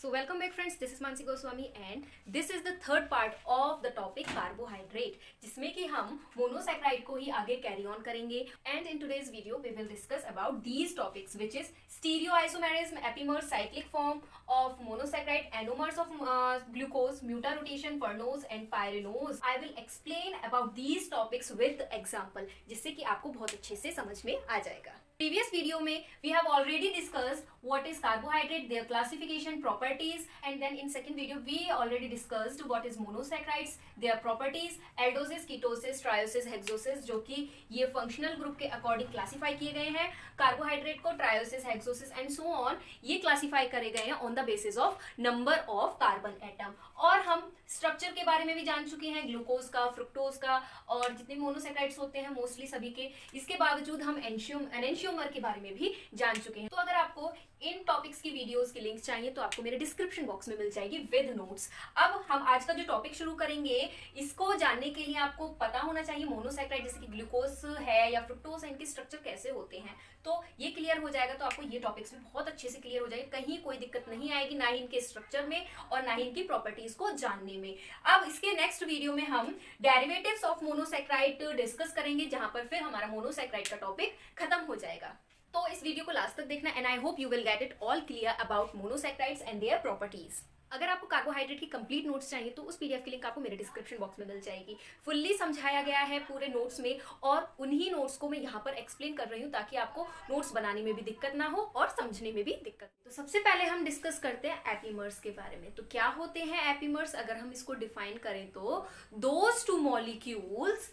So welcome back friends, this is Mansi Goswami and this is the third part of the topic carbohydrate जिसमें कि हम monosaccharide को ही आगे carry on करेंगे and in today's video we will discuss about these topics which is stereoisomerism, epimers, cyclic form of monosaccharide, anomers of glucose, mutarotation, fernose and pyranose. I will explain about these topics with example जिससे कि आपको बहुत अच्छे से समझ में आ जाएगा. Previous video में we have already discussed what is carbohydrate, their classification, properties, and then in second video we already discussed what is monosaccharides, their properties, aldoses, ketoses, trioses, hexoses जो कि ये functional group के according classify किए गए हैं. Carbohydrate को ट्रायोसिस, हेक्सोसिस and so on ये classify करे गए हैं on the basis of number of carbon atom. और हम स्ट्रक्चर के बारे में भी जान चुके हैं, ग्लूकोज का, फ्रुक्टोज का और जितने मोनोसैकेराइड्स होते हैं मोस्टली सभी के. इसके बावजूद हम एनेंशियोमर के बारे में भी जान चुके हैं. तो अगर आपको इन टॉपिक्स की वीडियोस के लिंक्स चाहिए तो आपको मेरे डिस्क्रिप्शन बॉक्स में मिल जाएगी विद नोट्स. अब हम आज का जो टॉपिक शुरू करेंगे इसको जानने के लिए आपको पता होना चाहिए मोनोसैकेराइड जैसे कि ग्लूकोज है या फ्रुक्टोज है, इनके स्ट्रक्चर कैसे होते हैं. तो ये क्लियर हो जाएगा तो आपको ये टॉपिक्स भी बहुत अच्छे से क्लियर हो जाएंगे, कहीं कोई दिक्कत नहीं आएगी ना ही इनके स्ट्रक्चर में और ना ही इनकी प्रॉपर्टीज को जानने में. अब इसके नेक्स्ट वीडियो में हम डेरिवेटिव्स ऑफ मोनोसैकेराइड डिस्कस करेंगे जहां पर फिर हमारा मोनोसैकेराइड का टॉपिक खत्म हो जाएगा. तो इस वीडियो को लास्ट तक देखना and I hope you will get it all clear about monosaccharides and their properties. अगर आपको कार्बोहाइड्रेट की कंप्लीट नोट्स चाहिए तो उस पीडीएफ की लिंक आपको मेरे डिस्क्रिप्शन बॉक्स में मिल जाएगी. फुल्ली समझाया गया है पूरे नोट्स में और उन्हीं नोट्स को मैं यहाँ पर एक्सप्लेन कर रही हूँ ताकि आपको नोट्स बनाने में भी दिक्कत ना हो और समझने में भी दिक्कत. तो सबसे पहले हम डिस्कस करते हैं एपिमर्स के बारे में. तो क्या होते हैं एपिमर्स? अगर हम इसको डिफाइन करें तो those two molecules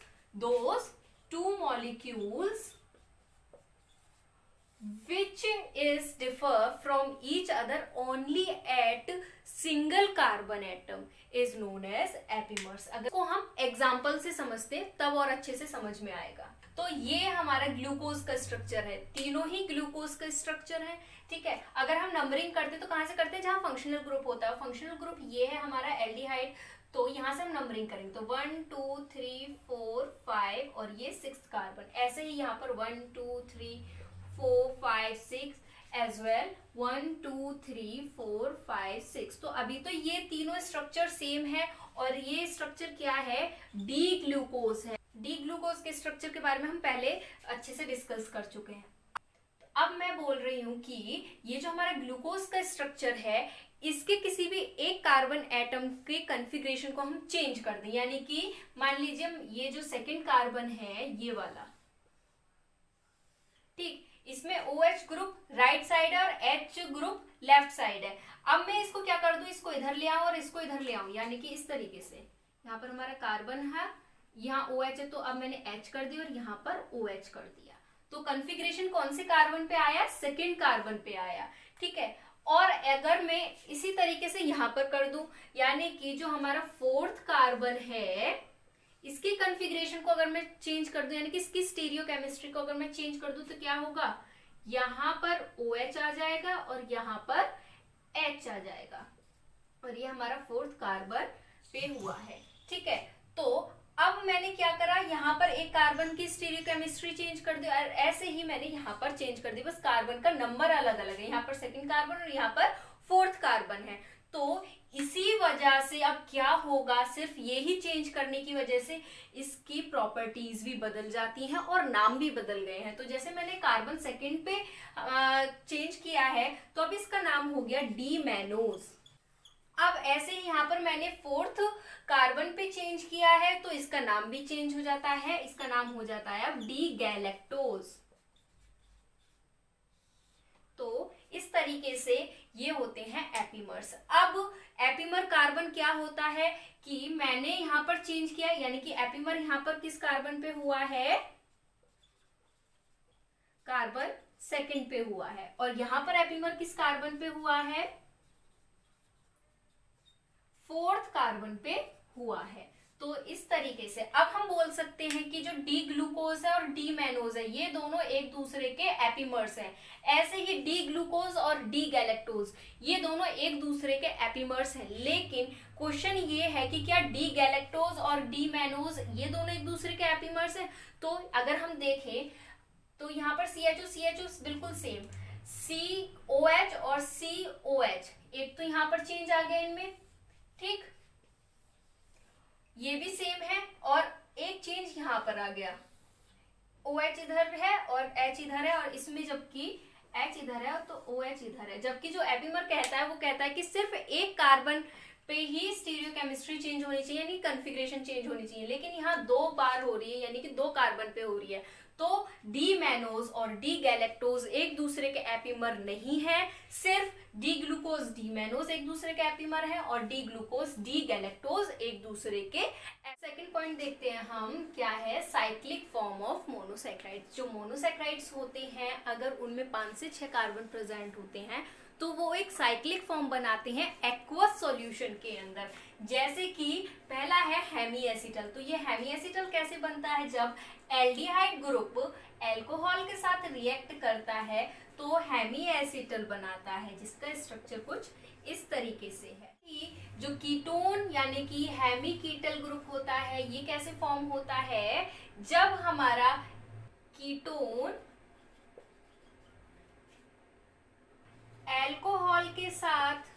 which is differ from each other only at single carbon atom is known as epimers. अगर को हम एग्जाम्पल से समझते तब और अच्छे से समझ में आएगा. तो ये हमारा ग्लूकोज का स्ट्रक्चर है, तीनों ही ग्लूकोज का स्ट्रक्चर है. ठीक है, अगर हम नंबरिंग करते तो कहाँ से करते हैं? जहाँ फंक्शनल ग्रुप होता है. फंक्शनल ग्रुप ये है हमारा एल्डिहाइड. तो यहाँ से हम नंबरिंग करेंगे तो 1 2 3 4 5 और ये 6th कार्बन. ऐसे ही यहाँ पर 1 2 3 4 5 6 एज वेल 1 2 3 4 5 6. तो अभी तो ये तीनों स्ट्रक्चर सेम है और ये स्ट्रक्चर क्या है? डी ग्लूकोज है. डी ग्लूकोज के स्ट्रक्चर के बारे में हम पहले अच्छे से डिस्कस कर चुके हैं. अब मैं बोल रही हूं कि ये जो हमारा ग्लूकोज का स्ट्रक्चर है इसके किसी भी एक कार्बन एटम के कॉन्फ़िगरेशन को हम चेंज कर दें, यानी कि मान लीजिए ये जो सेकंड कार्बन है ये वाला, ठीक, इसमें OH ग्रुप राइट साइड है और H ग्रुप लेफ्ट साइड है. अब मैं इसको क्या कर दूं, इसको इधर ले आऊं और इसको इधर ले आऊं, यानी कि इस तरीके से. यहाँ पर हमारा कार्बन है, यहाँ OH है तो अब मैंने H कर दिया और यहाँ पर OH कर दिया. तो कॉन्फ़िगरेशन कौन से कार्बन पे आया? सेकेंड कार्बन पे आया. ठीक है, और अगर मैं इसी तरीके से यहाँ पर कर दूं, यानी कि जो हमारा 4th कार्बन है इसकी कॉन्फ़िगरेशन को अगर मैं चेंज कर दूं, यानी कि इसकी स्टीरियो केमिस्ट्री को अगर मैं चेंज कर दूं तो क्या होगा? यहाँ पर OH आ जाएगा और यहाँ पर H आ जाएगा और ये हमारा 4th कार्बन पे हुआ है. ठीक है, तो अब मैंने क्या करा, यहाँ पर एक कार्बन की स्टीरियो केमिस्ट्री चेंज कर दी और ऐसे ही मैंने यहाँ पर चेंज कर दी, बस कार्बन का नंबर अलग अलग है. यहाँ पर सेकेंड कार्बन और यहाँ पर 4th कार्बन है. तो इसी वजह से अब क्या होगा, सिर्फ यही चेंज करने की वजह से इसकी प्रॉपर्टीज भी बदल जाती हैं और नाम भी बदल गए हैं. तो जैसे मैंने कार्बन सेकंड पे चेंज किया है तो अब इसका नाम हो गया डी मैनोज. अब ऐसे ही यहाँ पर मैंने 4th कार्बन पे चेंज किया है तो इसका नाम भी चेंज हो जाता है, इसका नाम हो जाता है अब डी गैलेक्टोज. तो इस तरीके से ये होते हैं एपिमर्स. अब एपिमर कार्बन क्या होता है कि मैंने यहां पर चेंज किया, यानी कि एपिमर यहां पर किस कार्बन पे हुआ है? कार्बन सेकंड पे हुआ है. और यहां पर एपिमर किस कार्बन पे हुआ है? 4th कार्बन पे हुआ है. तो इस तरीके से अब हम बोल सकते हैं कि जो डी ग्लूकोज है और डी मैनोज है ये दोनों एक दूसरे के एपिमर्स हैं. ऐसे ही डी ग्लूकोज और डी गैलेक्टोज ये दोनों एक दूसरे के एपिमर्स हैं. लेकिन क्वेश्चन ये है कि क्या डी गैलेक्टोज और डी मैनोज ये दोनों एक दूसरे के एपिमर्स हैं? तो अगर हम देखें तो यहाँ पर CHO बिल्कुल सेम, COH और COH एक तो यहाँ यहाँ पर चेंज आ गया इनमें, ठीक, ये भी सेम है, और एक चेंज यहाँ पर आ गया, OH इधर है और H इधर है, और इसमें जबकि H इधर है तो OH इधर है, जबकि जो एपिमर कहता है वो कहता है कि सिर्फ एक कार्बन पे ही स्टीरियोकेमिस्ट्री चेंज होनी चाहिए, यानी कॉन्फ़िगरेशन चेंज होनी चाहिए, लेकिन यहाँ 2 बार हो रही है, यानी कि 2 कार्बन पे हो रही है। तो डी मैनोज और डी गैलेक्टोज एक दूसरे के एपिमर नहीं है, सिर्फ डी ग्लूकोज डी मैनोज एक दूसरे के एपिमर है, और डी ग्लूकोज डी गैलेक्टोज एक दूसरे के। सेकंड पॉइंट देखते हैं हम, क्या है साइक्लिक फॉर्म ऑफ मोनोसैकेराइड्स। जो मोनोसैकेराइड्स होते हैं अगर उनमें 5 से 6 कार्बन प्रेजेंट होते हैं तो वो एक साइक्लिक फॉर्म बनाते हैं एक्वस सॉल्यूशन के अंदर। जैसे कि पहला है हेमीएसिटल, तो ये हेमीएसिटल कैसे बनता है, जब एल्डिहाइड ग्रुप अल्कोहल के साथ रिएक्ट करता है तो हेमीएसिटल बनाता है, जिसका स्ट्रक्चर कुछ इस तरीके से है। जो कीटोन यानी कि हेमीकीटल ग्रुप होता है, ये कैसे फॉर्म होता है, जब हमारा कीटोन अल्कोहल के साथ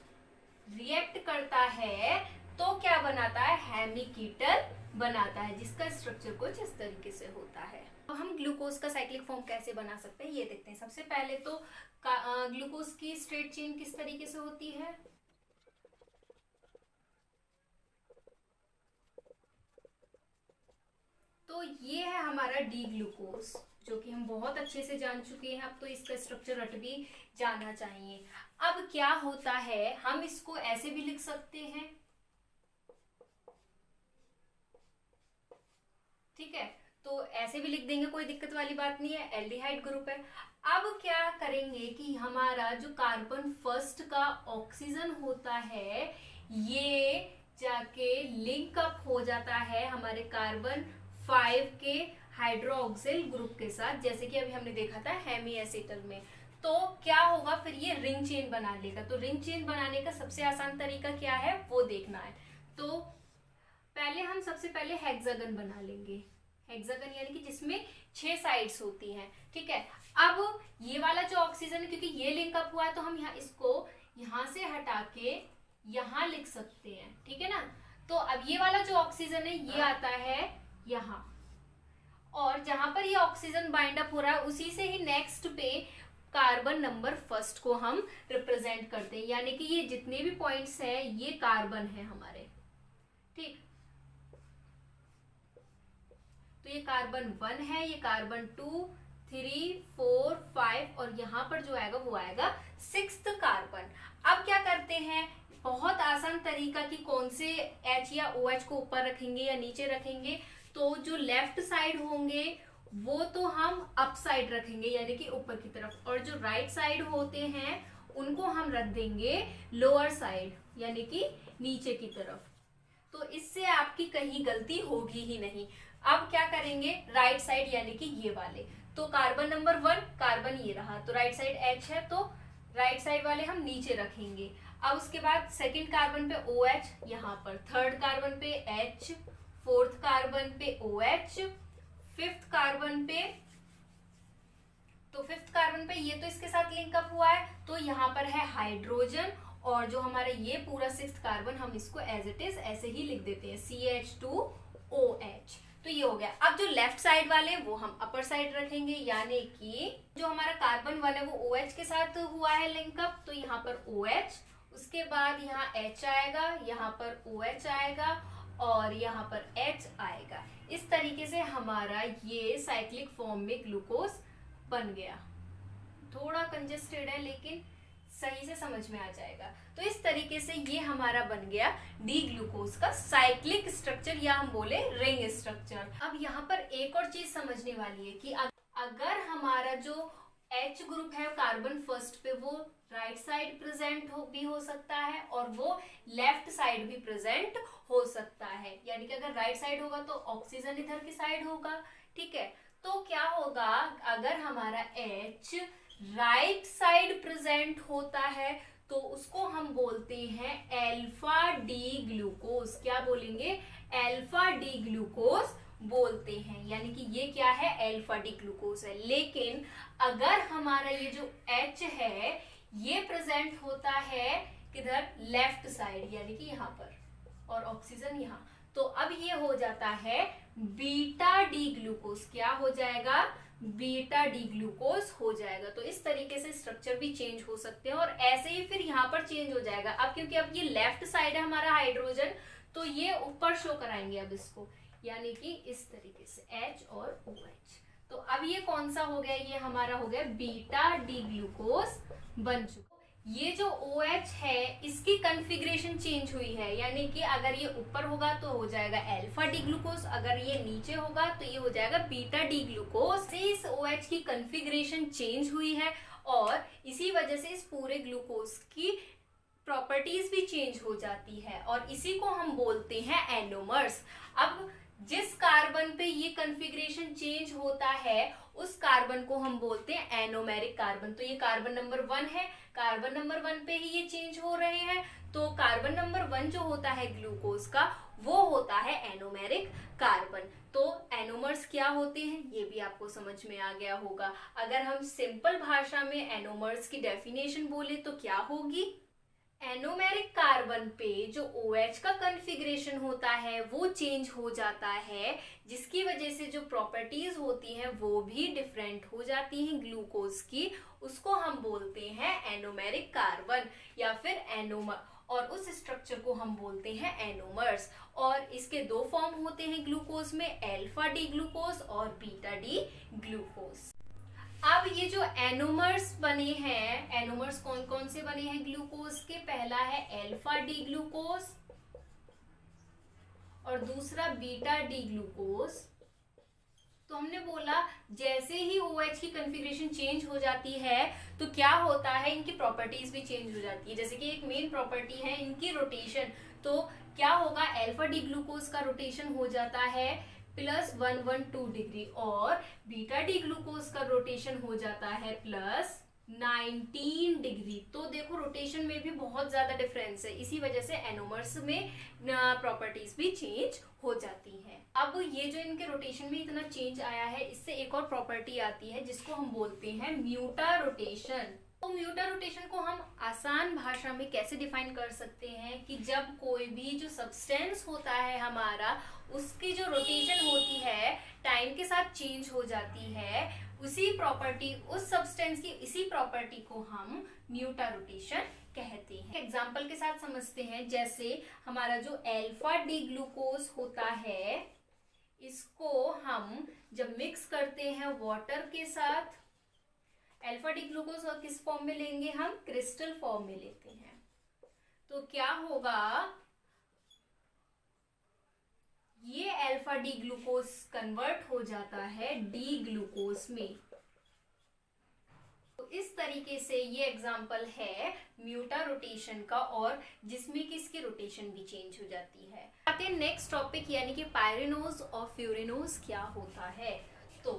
रिएक्ट करता है तो क्या बनाता है, हेमीकीटल बनाता है, जिसका स्ट्रक्चर कुछ इस तरीके से होता है। तो हम ग्लूकोज का साइक्लिक फॉर्म कैसे बना सकते हैं ये देखते हैं। सबसे पहले तो ग्लूकोज की स्ट्रेट चेन किस तरीके से होती है, तो ये है हमारा डी ग्लूकोज, जो कि हम बहुत अच्छे से जान चुके हैं, अब तो इसका स्ट्रक्चर रट भी जाना चाहिए। अब क्या होता है, हम इसको ऐसे भी लिख सकते हैं, ठीक है, तो ऐसे भी लिख देंगे, कोई दिक्कत वाली बात नहीं है, एल्डिहाइड ग्रुप है। अब क्या करेंगे कि हमारा जो कार्बन फर्स्ट का ऑक्सीजन होता है ये जाके लिंक अप हो जाता है हमारे कार्बन 5 के हाइड्रोक्सिल ग्रुप के साथ, जैसे कि अभी हमने देखा था हेमीएसिटल में। तो क्या होगा फिर, ये रिंग चेन बना लेगा। तो रिंग चेन बनाने का सबसे आसान तरीका क्या है वो देखना है। तो पहले हम सबसे पहले हेक्सागन बना लेंगे, हेक्सागन यानी कि जिसमें 6 साइड्स होती हैं, ठीक है। अब ये वाला जो ऑक्सीजन है, क्योंकि ये लिंक अप हुआ है तो हम यहाँ इसको यहाँ से हटा के यहाँ लिख सकते हैं, ठीक है ना। तो अब ये वाला जो ऑक्सीजन है ये आता है यहाँ, और जहां पर ये ऑक्सीजन बाइंड अप हो रहा है उसी से ही नेक्स्ट पे कार्बन नंबर फर्स्ट को हम रिप्रेजेंट करते हैं, यानी कि ये जितने भी पॉइंट्स हैं ये कार्बन है हमारे, ठीक। तो ये कार्बन 1 है, ये कार्बन 2, 3, 4, 5 और यहाँ पर जो आएगा वो आएगा 6th कार्बन। अब क्या करते हैं, बहुत आसान तरीका कि कौन से H या OH को ऊपर रखेंगे या नीचे रखेंगे। तो जो लेफ्ट साइड होंगे वो तो हम अप साइड रखेंगे यानी कि ऊपर की तरफ, और जो राइट साइड होते हैं उनको हम रख देंगे लोअर साइड यानी कि नीचे की तरफ। तो इससे आपकी कहीं गलती होगी ही नहीं। अब क्या करेंगे, राइट साइड यानी कि ये वाले, तो कार्बन नंबर 1 कार्बन ये रहा, तो राइट साइड H है तो राइट साइड वाले हम नीचे रखेंगे। अब उसके बाद सेकंड कार्बन पे OH यहाँ पर, थर्ड कार्बन पे H, फोर्थ कार्बन पे OH, फिफ्थ कार्बन पे, तो फिफ्थ कार्बन पे ये तो इसके साथ लिंक अप हुआ है तो यहाँ पर है हाइड्रोजन, और जो हमारा ये पूरा 6th कार्बन हम इसको एज इट इज ऐसे ही लिख देते हैं CH2OH। तो ये हो गया। अब जो लेफ्ट साइड वाले वो हम अपर साइड रखेंगे, यानी कि जो हमारा कार्बन 1 है वो OH के साथ हुआ है लिंकअप, तो यहाँ पर OH, उसके बाद यहाँ H आएगा, यहाँ पर OH आएगा और यहाँ पर H आएगा। इस तरीके से हमारा ये साइक्लिक फॉर्म में ग्लूकोज बन गया। थोड़ा कंजेस्टेड है लेकिन सही से समझ में आ जाएगा। तो इस तरीके से ये हमारा बन गया डी ग्लूकोज का साइक्लिक स्ट्रक्चर, या हम बोले रिंग स्ट्रक्चर। अब यहाँ पर एक और चीज समझने वाली है कि अगर हमारा जो H ग्रुप है कार्बन फर्स्ट पे वो राइट साइड प्रेजेंट भी हो सकता है और वो लेफ्ट साइड भी प्रेजेंट हो सकता है, यानी कि अगर राइट साइड होगा तो ऑक्सीजन इधर की साइड होगा, ठीक है। तो क्या होगा, अगर हमारा H राइट साइड प्रेजेंट होता है तो उसको हम बोलते हैं अल्फा डी ग्लूकोज। क्या बोलेंगे, अल्फा डी ग्लूकोज बोलते हैं, यानी कि ये क्या है, अल्फा डी ग्लूकोज है। लेकिन अगर हमारा ये जो H है ये प्रेजेंट होता है किधर, लेफ्ट साइड यानी कि यहाँ पर, और ऑक्सीजन यहाँ। तो अब ये हो जाता है बीटा डी ग्लूकोज। क्या हो जाएगा, बीटा डी ग्लूकोज हो जाएगा। तो इस तरीके से स्ट्रक्चर भी चेंज हो सकते हैं और ऐसे ही फिर यहाँ पर चेंज हो जाएगा। अब क्योंकि अब ये लेफ्ट साइड है हमारा हाइड्रोजन, तो ये ऊपर शो कराएंगे अब इसको, यानी कि इस तरीके से H और OH। तो अब ये कौन सा हो गया, ये हमारा हो गया बीटा डी ग्लूकोज बन चुका। ये जो OH है इसकी कॉन्फ़िगरेशन चेंज हुई है, यानी कि अगर ये ऊपर होगा तो हो जाएगा अल्फा डी ग्लूकोज, अगर ये नीचे होगा तो ये हो जाएगा बीटा डी ग्लूकोज। से इस OH की कॉन्फ़िगरेशन चेंज हुई है और इसी वजह से इस पूरे ग्लूकोज की प्रॉपर्टीज भी चेंज हो जाती है और इसी को हम बोलते हैं एनोमर्स। अब जिस कार्बन पे ये कॉन्फ़िगरेशन चेंज होता है उस कार्बन को हम बोलते हैं एनोमेरिक कार्बन। तो ये कार्बन नंबर 1 है, कार्बन नंबर 1 पे ही ये चेंज हो रहे हैं, तो कार्बन नंबर 1 जो होता है ग्लूकोज का वो होता है एनोमेरिक कार्बन। तो एनोमर्स क्या होते हैं ये भी आपको समझ में आ गया होगा। अगर हम सिंपल भाषा में एनोमर्स की डेफिनेशन बोले तो क्या होगी, एनोमेरिक कार्बन पे जो OH का कॉन्फ़िगरेशन होता है वो चेंज हो जाता है, जिसकी वजह से जो प्रॉपर्टीज होती हैं वो भी डिफरेंट हो जाती हैं ग्लूकोज की, उसको हम बोलते हैं एनोमेरिक कार्बन या फिर एनोमर, और उस स्ट्रक्चर को हम बोलते हैं एनोमर्स। और इसके दो फॉर्म होते हैं ग्लूकोज में, अल्फा डी ग्लूकोज और बीटा डी ग्लूकोज। अब ये जो एनोमर्स बने हैं, एनोमर्स कौन कौन से बने हैं ग्लूकोज के, पहला है अल्फा डी ग्लूकोज और दूसरा बीटा डी ग्लूकोज। तो हमने बोला जैसे ही OH की कॉन्फ़िगरेशन चेंज हो जाती है तो क्या होता है, इनकी प्रॉपर्टीज भी चेंज हो जाती है। जैसे कि एक मेन प्रॉपर्टी है इनकी रोटेशन, तो क्या होगा, अल्फा डी ग्लूकोज का रोटेशन हो जाता है +112 डिग्री और बीटा डी ग्लूकोज का रोटेशन हो जाता है +19 डिग्री। तो देखो रोटेशन में भी बहुत ज्यादा डिफरेंस है, इसी वजह से एनोमर्स में प्रॉपर्टीज भी चेंज हो जाती हैं। अब ये जो इनके रोटेशन में इतना चेंज आया है, इससे एक और प्रॉपर्टी आती है जिसको हम बोलते हैं म्यूटा रोटेशन। तो म्यूटा रोटेशन को हम आसान भाषा में कैसे डिफाइन कर सकते हैं कि जब कोई भी जो सब्सटेंस होता है हमारा, उसकी जो रोटेशन होती है टाइम के साथ चेंज हो जाती है, उसी प्रॉपर्टी, उस सब्सटेंस की इसी प्रॉपर्टी को हम म्यूटा रोटेशन कहते हैं। एग्जाम्पल के साथ समझते हैं, जैसे हमारा जो अल्फा डी ग्लूकोज होता है इसको हम जब मिक्स करते हैं वाटर के साथ, अल्फा डी ग्लूकोज किस फॉर्म में लेंगे हम, क्रिस्टल फॉर्म में लेते हैं, तो क्या होगा, ये अल्फा डी ग्लूकोज कन्वर्ट हो जाता है डी ग्लूकोज में। तो इस तरीके से ये एग्जाम्पल है म्यूटा रोटेशन का, और जिसमें कि इसकी रोटेशन भी चेंज हो जाती है। आते हैं नेक्स्ट टॉपिक, यानी कि पायरेनोज और फ्यूरेनोज क्या होता है। तो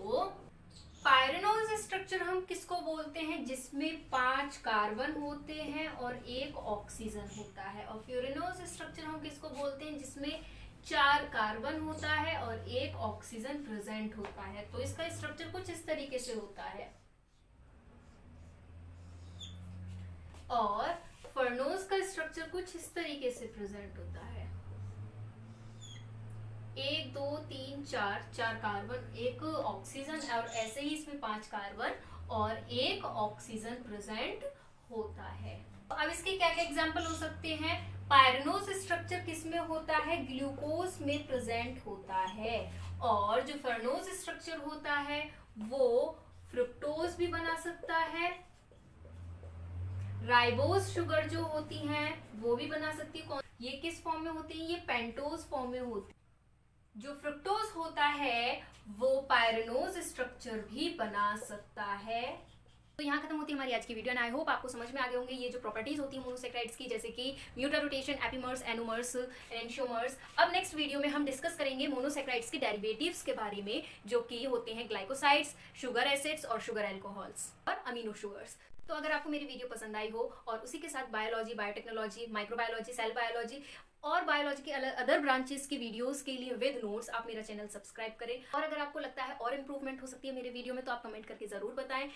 पायरेनोज स्ट्रक्चर हम किसको बोलते हैं, जिसमें 5 कार्बन होते हैं और 1 ऑक्सीजन होता है, और फ्यूरेनोज स्ट्रक्चर हम किसको बोलते हैं, जिसमें 4 कार्बन होता है और 1 ऑक्सीजन प्रेजेंट होता है। तो इसका स्ट्रक्चर कुछ इस तरीके से होता है। और फर्नोज का स्ट्रक्चर कुछ इस तरीके से प्रेजेंट होता है, 1 2 3 4 कार्बन, 1 ऑक्सीजन, और ऐसे ही इसमें 5 कार्बन और 1 ऑक्सीजन प्रेजेंट होता है। अब इसके क्या क्या एग्जांपल हो सकते हैं, पायरेनोज स्ट्रक्चर किस में होता है, ग्लूकोज में प्रेजेंट होता है, और जो फर्नोज स्ट्रक्चर होता है वो फ्रुक्टोज भी बना सकता है, राइबोज शुगर जो होती हैं वो भी बना सकती है। ये किस फॉर्म में होती है, ये पेंटोज फॉर्म में होती है। जो फ्रुक्टोज होता है वो पायरेनोज स्ट्रक्चर भी बना सकता है। तो यहाँ खत्म होती है हमारी आज की वीडियो, एंड आई होप आपको समझ में आ गए होंगे ये जो प्रॉपर्टीज होती है मोनोसैकेराइड्स की, जैसे कि म्यूटा रोटेशन, एपिमर्स, एनोमर्स, एंशियोमर्स। अब नेक्स्ट वीडियो में हम डिस्कस करेंगे मोनोसैकेराइड्स के डेरिवेटिव्स के बारे में, जो कि होते हैं ग्लाइकोसाइड्स, शुगर एसिड्स और शुगर एल्कोहल्स और अमीनो शुगर्स। तो अगर आपको मेरी वीडियो पसंद आई हो और उसी के साथ biology, biotechnology, microbiology, cell biology और बायोलॉजी के अदर ब्रांचेस की वीडियोस के लिए विद नोट्स आप मेरा चैनल सब्सक्राइब करें। और अगर आपको लगता है और इम्प्रूवमेंट हो सकती है मेरे वीडियो में तो आप कमेंट करके जरूर बताएं।